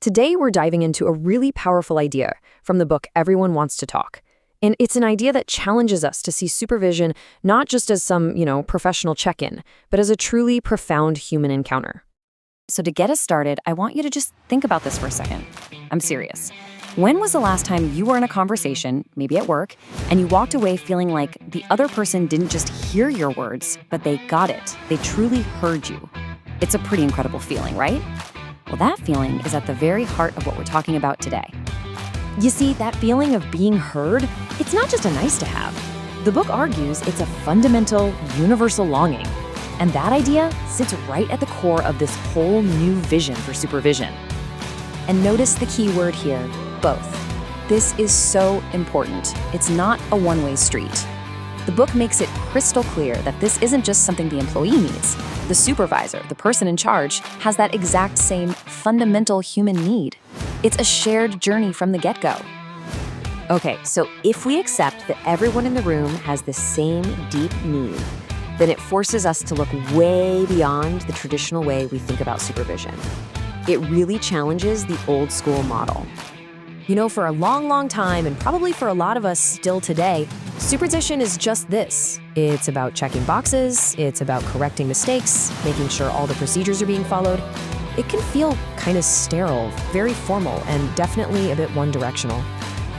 Today, we're diving into a really powerful idea from the book Everyone Wants to Talk. And it's an idea that challenges us to see supervision not just as some, professional check-in, but as a truly profound human encounter. So to get us started, I want you to just think about this for a second. I'm serious. When was the last time you were in a conversation, maybe at work, and you walked away feeling like the other person didn't just hear your words, but they got it? They truly heard you. It's a pretty incredible feeling, right? Well, that feeling is at the very heart of what we're talking about today. You see, that feeling of being heard, it's not just a nice to have. The book argues it's a fundamental, universal longing. And that idea sits right at the core of this whole new vision for supervision. And notice the key word here, both. This is so important. It's not a one-way street. The book makes it crystal clear that this isn't just something the employee needs. The supervisor, the person in charge, has that exact same fundamental human need. It's a shared journey from the get-go. Okay, so if we accept that everyone in the room has the same deep need, then it forces us to look way beyond the traditional way we think about supervision. It really challenges the old school model. For a long, long time, and probably for a lot of us still today, supervision is just this. It's about checking boxes, it's about correcting mistakes, making sure all the procedures are being followed. It can feel kind of sterile, very formal, and definitely a bit one-directional.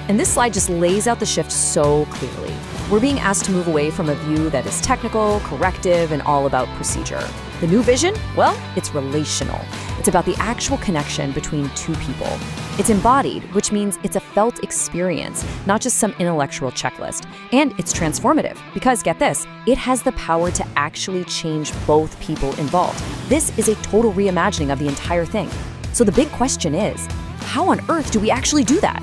And this slide just lays out the shift so clearly. We're being asked to move away from a view that is technical, corrective, and all about procedure. The new vision? Well, it's relational. It's about the actual connection between two people. It's embodied, which means it's a felt experience, not just some intellectual checklist. And it's transformative, because get this, it has the power to actually change both people involved. This is a total reimagining of the entire thing. So the big question is, how on earth do we actually do that?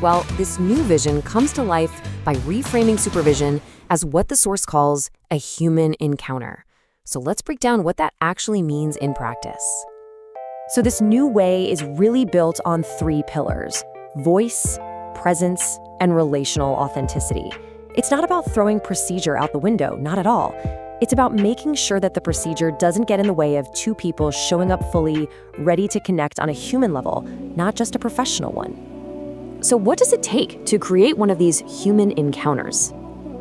Well, this new vision comes to life by reframing supervision as what the source calls a human encounter. So let's break down what that actually means in practice. So this new way is really built on 3 pillars: voice, presence, and relational authenticity. It's not about throwing procedure out the window, not at all. It's about making sure that the procedure doesn't get in the way of two people showing up fully, ready to connect on a human level, not just a professional one. So what does it take to create one of these human encounters?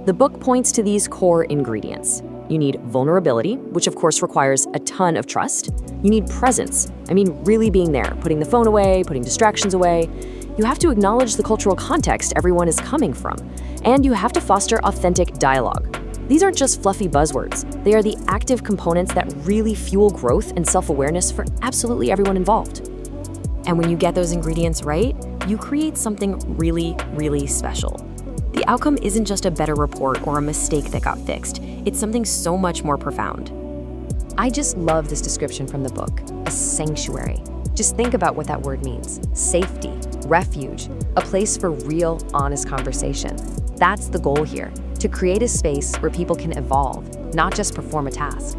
The book points to these core ingredients. You need vulnerability, which of course requires a ton of trust. You need presence, really being there, putting the phone away, putting distractions away. You have to acknowledge the cultural context everyone is coming from. And you have to foster authentic dialogue. These aren't just fluffy buzzwords. They are the active components that really fuel growth and self-awareness for absolutely everyone involved. And when you get those ingredients right, you create something really, really special. The outcome isn't just a better report or a mistake that got fixed. It's something so much more profound. I just love this description from the book, a sanctuary. Just think about what that word means. Safety, refuge, a place for real, honest conversation. That's the goal here, to create a space where people can evolve, not just perform a task.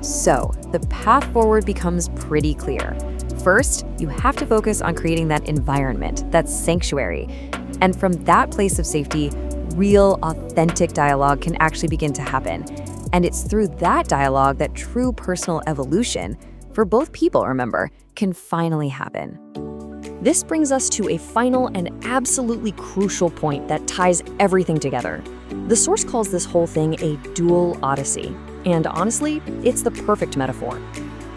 So, the path forward becomes pretty clear. First, you have to focus on creating that environment, that sanctuary. And from that place of safety, real, authentic dialogue can actually begin to happen. And it's through that dialogue that true personal evolution, for both people, remember, can finally happen. This brings us to a final and absolutely crucial point that ties everything together. The source calls this whole thing a dual odyssey. And honestly, it's the perfect metaphor.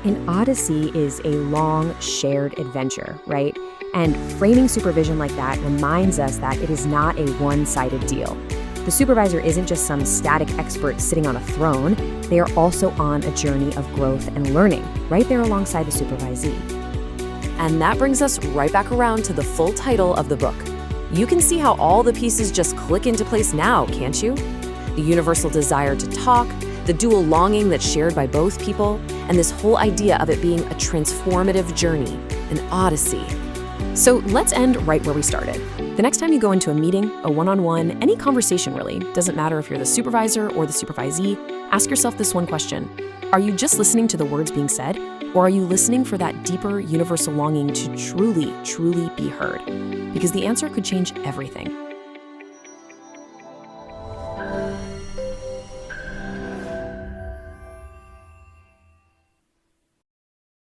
An odyssey is a long, shared adventure, right? And framing supervision like that reminds us that it is not a one-sided deal. The supervisor isn't just some static expert sitting on a throne. They are also on a journey of growth and learning, right there alongside the supervisee. And that brings us right back around to the full title of the book. You can see how all the pieces just click into place now, can't you? The universal desire to talk, the dual longing that's shared by both people, and this whole idea of it being a transformative journey, an odyssey. So let's end right where we started. The next time you go into a meeting, a one-on-one, any conversation really, doesn't matter if you're the supervisor or the supervisee, ask yourself this one question. Are you just listening to the words being said, or are you listening for that deeper universal longing to truly, truly be heard? Because the answer could change everything.